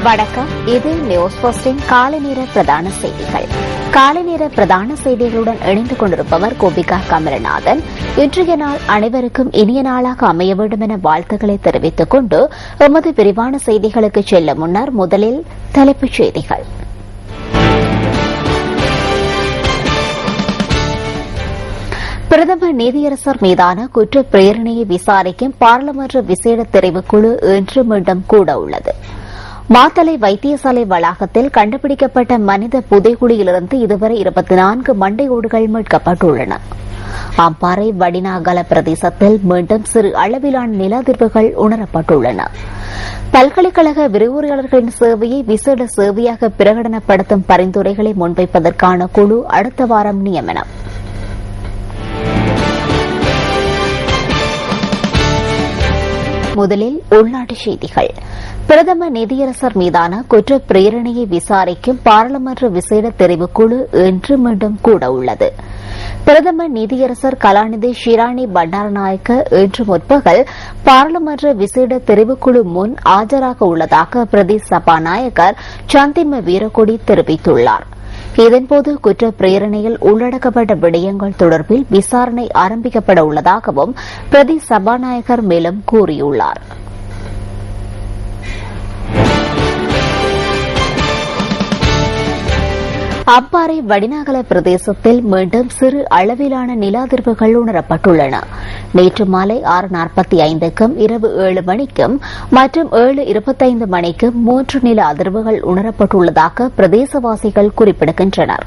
வணக்கம். இது நியூஸ் போஸ்டின் காலை நேர பிரதான செய்திகள். காலை நேர பிரதான செய்திகளுடன் இணைந்து கொண்டிருப்பவர் கோபிகா கமலநாதன். இன்றைய நாள் அனைவருக்கும் இனிய நாளாக அமைய வேண்டும் என வாழ்த்துக்களை தெரிவித்துக் கொண்டு எமது விரிவான செய்திகளுக்கு செல்ல முன்னர் முதலில் தலைப்புச் செய்திகள். பிரதமர் நீதியரசர் மீதான குற்ற பிரேரணையை விசாரிக்கும் பாராளுமன்ற விசேட தெரிவுக்குழு இன்று மீண்டும் கூட உள்ளது. மாத்தளை வைத்தியசாலை வளாகத்தில் கண்டுபிடிக்கப்பட்ட மனித புதைகுழியிலிருந்து இதுவரை 24 மண்டையோடுகள் மீட்கப்பட்டுள்ளன. அம்பாறை வடினாகல பிரதேசத்தில் மீண்டும் சிறு அளவிலான நில அதிர்வுகள் உணரப்பட்டுள்ளன. பல்கலைக்கழக விரிவுரையாளர்களின் சேவையை விசேட சேவையாக பிரகடனப்படுத்தும் பரிந்துரைகளை முன்வைப்பதற்கான குழு அடுத்த வாரம் நியமனம். முதலில் உள்நாட்டுச் செய்திகள். பிரதமர் நீதியரசர் மீதான குற்ற பிரேரணையை விசாரிக்கும் பாராளுமன்ற விசேட தெரிவுக்குழு இன்று மீண்டும் கூட உள்ளது. பிரதமர் நீதியரசர் கலாநிதி ஷிராணி பண்டாரநாயக்க இன்று முற்பகல் பாராளுமன்ற விசேட தெரிவுக்குழு முன் ஆஜராக உள்ளதாக பிரதேச சபாநாயகர் சந்திம வீரகொடி தெரிவித்துள்ளார். இதன்போது குற்ற பிரேரணையில் உள்ளடக்கப்பட்ட விடயங்கள் தொடர்பில் விசாரணை ஆரம்பிக்கப்பட உள்ளதாகவும் பிரதி சபாநாயகர் மேலும் கூறியுள்ளார். அம்பாறை வடினாகல பிரதேசத்தில் மீண்டும் சிறு அளவிலான நில அதிர்வுகள் உணரப்பட்டுள்ளன. நேற்று மாலை 6:45க்கும் இரவு 7 மணிக்கும் மற்றும் 7:25 மணிக்கும் 3 நில அதிர்வுகள் உணரப்பட்டுள்ளதாக பிரதேசவாசிகள் குறிப்பிடுகின்றனர்.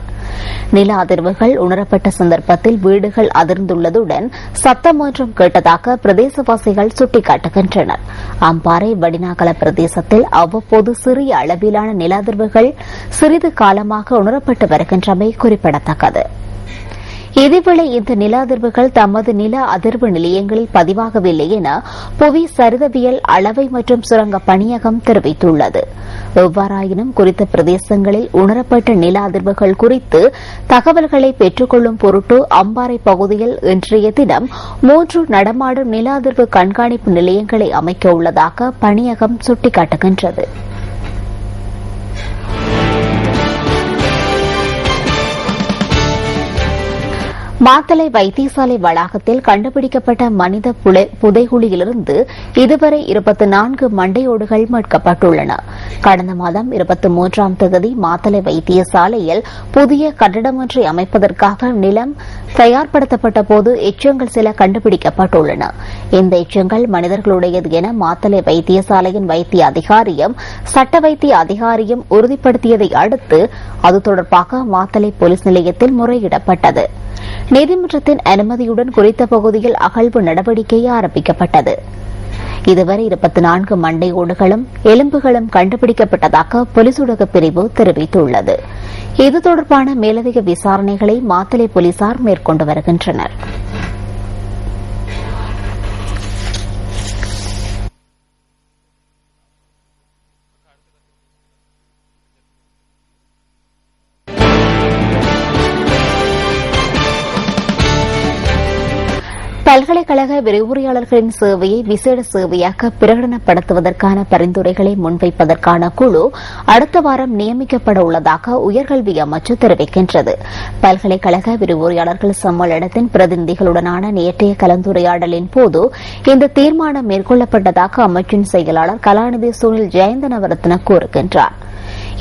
நில அதிர்வுகள் உணரப்பட்ட சந்தர்ப்பத்தில் வீடுகள் அதிர்ந்துள்ளதுடன் சத்தம் ஒன்றும் கேட்டதாக பிரதேசவாசிகள் சுட்டிக்காட்டுகின்றனர். அம்பாறை வடினாகல பிரதேசத்தில் அவ்வப்போது சிறிய அளவிலான நில அதிர்வுகள் சிறிது காலமாக உணரப்பட்டு வருகின்றமை குறிப்பிடத்தக்கது. இதேவேளை இந்த நில அதிர்வுகள் தமது நில அதிர்வு நிலையங்களில் பதிவாகவில்லை என புவி சரிதவியல் அளவை மற்றும் சுரங்க பணியகம் தெரிவித்துள்ளது. எவ்வாறாயினும் குறித்த பிரதேசங்களில் உணரப்பட்ட நில அதிர்வுகள் குறித்து தகவல்களை பெற்றுக் கொள்ளும் பொருட்டு அம்பாறை பகுதியில் இன்றைய தினம் 3 நடமாடும் நில அதிர்வு கண்காணிப்பு நிலையங்களை அமைக்க உள்ளதாக பணியகம் சுட்டிக்காட்டுகின்றது. மாத்தளை வைத்தியசாலை வளாகத்தில் கண்டுபிடிக்கப்பட்ட மனித புதைகுழியிலிருந்து இதுவரை 24 மண்டையோடுகள் மீட்கப்பட்டுள்ளன. கடந்த மாதம் 23ஆம் தேதி மாத்தளை வைத்தியசாலையில் புதிய கட்டடம் ஒன்றை அமைப்பதற்காக நிலம் தயார்படுத்தப்பட்ட போது எச்சங்கள் சில கண்டுபிடிக்கப்பட்டுள்ளன. இந்த எச்சங்கள் மனிதர்களுடையது என மாத்தளை வைத்தியசாலையின் வைத்திய அதிகாரியும் சட்ட வைத்திய அதிகாரியும் உறுதிப்படுத்தியதை அடுத்து அது தொடர்பாக மாத்தளை போலீஸ் நிலையத்தில் முறையிடப்பட்டது. நீதிமன்றத்தின் அனுமதியுடன் குறித்த பகுதியில் அகழ்வு நடவடிக்கை ஆரம்பிக்கப்பட்டது. இதுவரை 24 மண்டையோடுகளும் எலும்புகளும் கண்டுபிடிக்கப்பட்டதாக போலீஸ் ஊடகப் பிரிவு தெரிவித்துள்ளது. இது தொடர்பான மேலதிக விசாரணைகளை மாத்தளை போலீசார் மேற்கொண்டு வருகின்றனர். பல்கலைக்கழக விரிவுரையாளர்களின் சேவையை விசேட சேவையாக பிரகடனப்படுத்துவதற்கான பரிந்துரைகளை முன்வைப்பதற்கான குழு அடுத்த வாரம் நியமிக்கப்பட உள்ளதாக உயர்கல்வி அமைச்சு தெரிவிக்கின்றது. பல்கலைக்கழக விரிவுரையாளர்கள் சம்மேளனத்தின் பிரதிநிதிகளுடனான நேற்றைய கலந்துரையாடலின் போது இந்த தீர்மானம் மேற்கொள்ளப்பட்டதாக அமைச்சின் செயலாளர் கலாநிதி சுனில் ஜெயந்தனவரத்ன கூறுகின்றார்.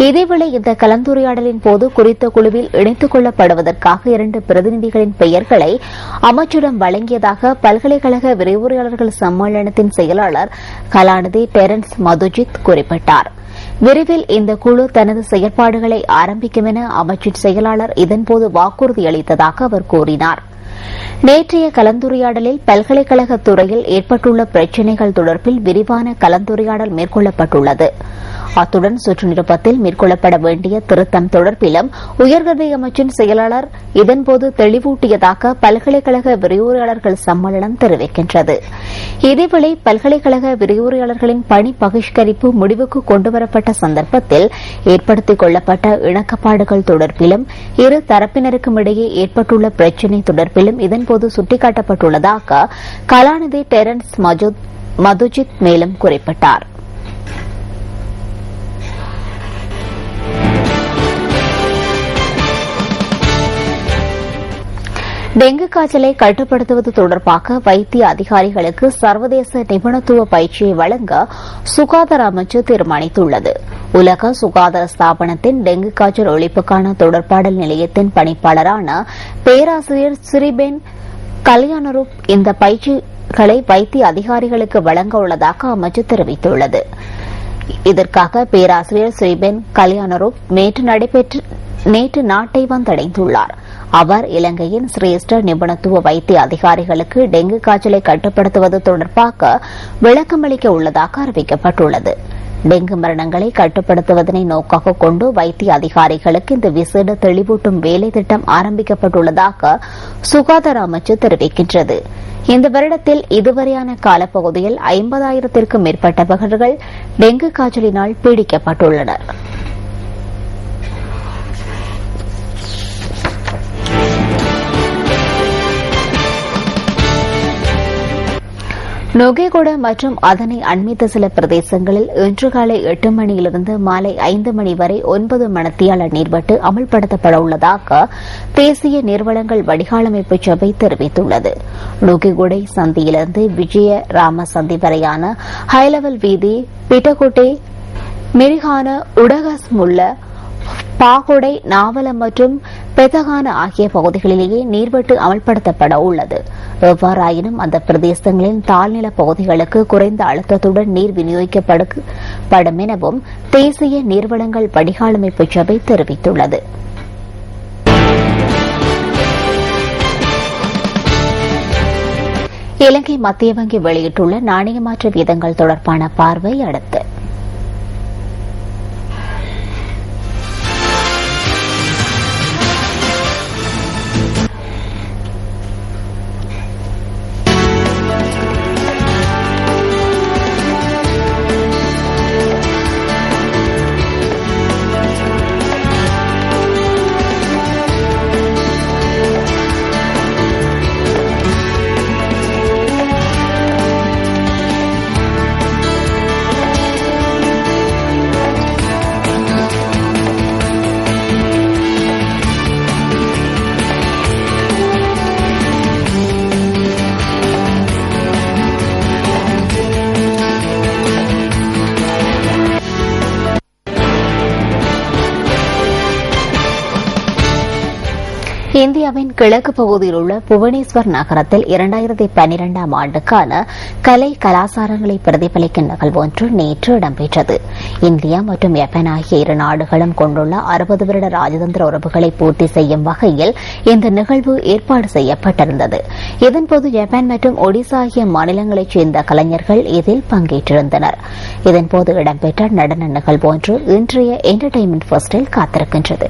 இதேவேளை இந்த கலந்துரையாடலின் போது குறித்த குழுவில் இணைத்துக் கொள்ளப்படுவதற்காக 2 பிரதிநிதிகளின் பெயர்களை அமைச்சிடம் வழங்கியதாக பல்கலைக்கழக விரிவுரையாளர்கள் சம்மேளனத்தின் செயலாளர் கலாநிதி டெரன்ஸ் மதுஜித் குறிப்பிட்டார். விரைவில் இந்த குழு தனது செயற்பாடுகளை ஆரம்பிக்கும் என அமைச்சின் செயலாளர் இதன்போது வாக்குறுதி அளித்ததாக அவர் கூறினார். நேற்றைய கலந்துரையாடலில் பல்கலைக்கழக துறையில் ஏற்பட்டுள்ள பிரச்சினைகள் தொடர்பில் விரிவான கலந்துரையாடல் மேற்கொள்ளப்பட்டுள்ளது. அத்துடன் சுற்றுநிருப்பத்தில் மேற்கொள்ளப்பட வேண்டிய திருத்தம் தொடர்பிலும் உயர்கல்வி அமைச்சின் செயலாளர் இதன்போது தெளிவூட்டியதாக பல்கலைக்கழக விரிவுரையாளர்கள் சம்மேளனம் தெரிவிக்கின்றது. இதேவேளை பல்கலைக்கழக விரிவுரையாளர்களின் பணி பகிஷ்கரிப்பு முடிவுக்கு கொண்டுவரப்பட்ட சந்தர்ப்பத்தில் ஏற்படுத்திக் கொள்ளப்பட்ட இணக்கப்பாடுகள் தொடர்பிலும் இரு தரப்பினருக்கும் இடையே ஏற்பட்டுள்ள பிரச்சினை தொடர்பிலும் இதன்போது சுட்டிக்காட்டப்பட்டுள்ளதாக கலாநிதி டெரன்ஸ் மதுஜித் மேலும் குறிப்பிட்டார். டெங்கு காய்ச்சலை கட்டுப்படுத்துவது தொடர்பாக வைத்திய அதிகாரிகளுக்கு சர்வதேச நிபுணத்துவ பயிற்சியை வழங்க சுகாதார அமைச்சு தீர்மானித்துள்ளது. உலக சுகாதார ஸ்தாபனத்தின் டெங்கு காய்ச்சல் ஒழிப்புக்கான தொடர்பாடல் நிலையத்தின் பணிப்பாளரான பேராசிரியர் சிறிபென் கல்யாணரூப் இந்த பயிற்சிகளை வைத்திய அதிகாரிகளுக்கு வழங்க உள்ளதாக அமைச்சு தெரிவித்துள்ளது. இதற்காக பேராசிரியர் சிறிபென் கல்யாணரூப் நேற்று நாட்டை வந்தடைந்துள்ளார். அவர் இலங்கையின் சிரேஷ்ட நிபுணத்துவ வைத்திய அதிகாரிகளுக்கு டெங்கு காய்ச்சலை கட்டுப்படுத்துவது தொடர்பாக விளக்கமளிக்க உள்ளதாக அறிவிக்கப்பட்டுள்ளது. டெங்கு மரணங்களை கட்டுப்படுத்துவதனை நோக்காக கொண்டு வைத்திய அதிகாரிகளுக்கு இந்த விசேட தெளிவூட்டும் வேலை திட்டம் ஆரம்பிக்கப்பட்டுள்ளதாக சுகாதார அமைச்சு தெரிவிக்கின்றது. இந்த வருடத்தில் இதுவரையான காலப்பகுதியில் 50,000-த்திற்கும் மேற்பட்டவர்கள் டெங்கு காய்ச்சலினால் பீடிக்கப்பட்டுள்ளனர். நுகேகொட மற்றும் அதனை அண்மித்த சில பிரதேசங்களில் இன்று காலை 8 மணியிலிருந்து மாலை 5 மணி வரை 9 மணித்தியால நீர்வெட்டு அமல்படுத்தப்பட உள்ளதாக தேசிய நீர்வளங்கள் வடிகாலமைப்பு சபை தெரிவித்துள்ளது. நுகேகொடை சந்தியிலிருந்து விஜய ராம சந்தி வரையான ஹைலெவல் வீதி, பிட்டகோட்டை, மிரிகான, உடகஸ்முல்ல, பாகொடை, நாவலம் மற்றும் பெதகான ஆகிய பகுதிகளிலேயே நீர்வெட்டு அமல்படுத்தப்பட உள்ளது. எவ்வாறாயினும் அந்த பிரதேசங்களின் தாழ்நில பகுதிகளுக்கு குறைந்த அழுத்தத்துடன் நீர் விநியோகிக்கப்படும் எனவும் தேசிய நீர்வளங்கள் வடிகாலமைப்பு சபை தெரிவித்துள்ளது. இலங்கை மத்திய வங்கி வெளியிட்டுள்ள நாணய மாற்று வீதங்கள் தொடர்பான பார்வை அடுத்து. இந்தியாவின் கிழக்கு பகுதியில் உள்ள புவனேஸ்வர் நகரத்தில் 2012ஆம் ஆண்டுக்கான கலை கலாச்சாரங்களை பிரதிபலிக்கும் நிகழ்வு ஒன்று நேற்று இடம்பெற்றது. இந்தியா மற்றும் ஜப்பான் ஆகிய இரு நாடுகளும் கொண்டுள்ள 60 வருட ராஜதந்திர உறவுகளை பூர்த்தி செய்யும் வகையில் இந்த நிகழ்வு ஏற்பாடு செய்யப்பட்டிருந்தது. இதன்போது ஜப்பான் மற்றும் ஒடிசா ஆகிய மாநிலங்களைச் சேர்ந்த கலைஞர்கள் இதில் பங்கேற்றிருந்தனர். இதன்போது இடம்பெற்ற நடன நிகழ்வு ஒன்று இன்றைய என்டர்டெயின்மெண்ட் ஃபெஸ்டில் காத்திருக்கின்றது.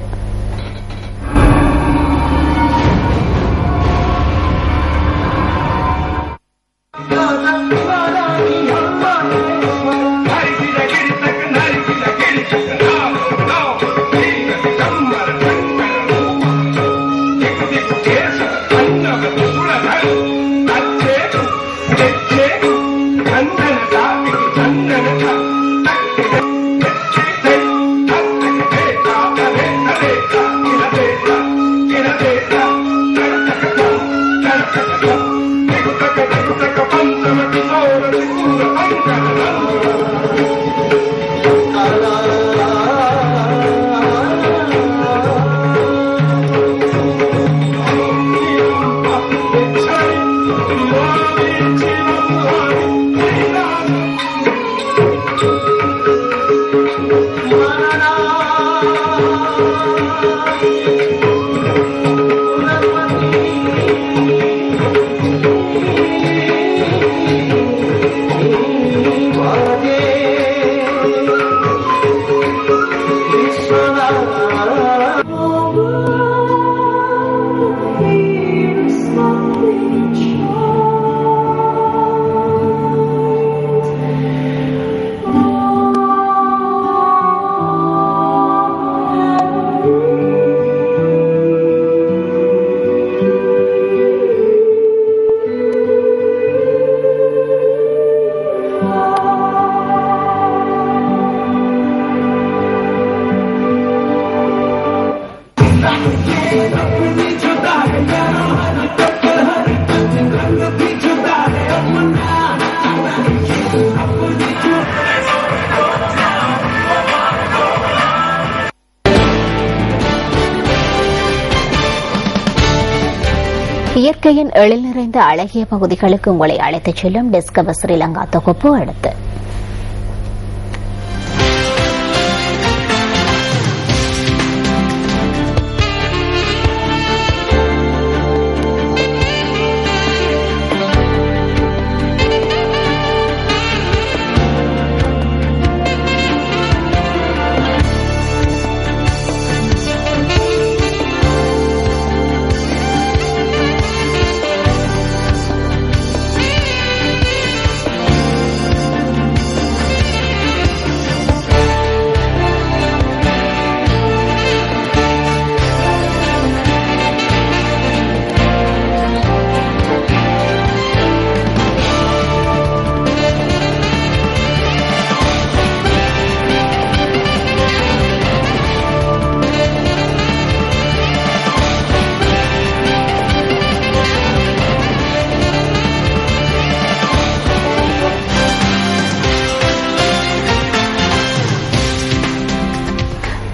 இயற்கையின் எழில் நிறைந்த அழகிய பகுதிகளுக்கு உங்களை அழைத்துச் செல்லும் டிஸ்கவர் ஸ்ரீலங்கா தொகுப்பு அடுத்து.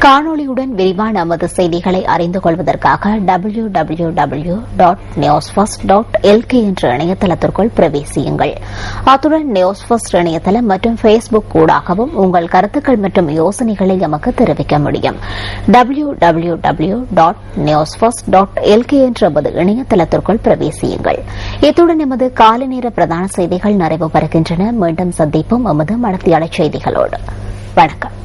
காணொளியுடன் விரிவான நமது செய்திகளை அறிந்து கொள்வதற்காக www.newsfirst.lk என்ற இணையதளத்திற்குள் பிரவேசியுங்கள். அத்துடன் நியூஸ் ஃபர்ஸ்ட் இணையதளம் மற்றும் பேஸ்புக் ஊடாகவும் உங்கள் கருத்துக்கள் மற்றும் யோசனைகளை எமக்கு தெரிவிக்க முடியும். www.newsfirst.lk என்ற நமது இணையதளத்திற்குள் பிரவேசியுங்கள். இத்துடன் எமது காலை நேர பிரதான செய்திகள் நிறைவு பெறுகின்றன. மீண்டும் சந்திப்போம் எமது மடத்தியாளர் செய்திகளோடு. வணக்கம்.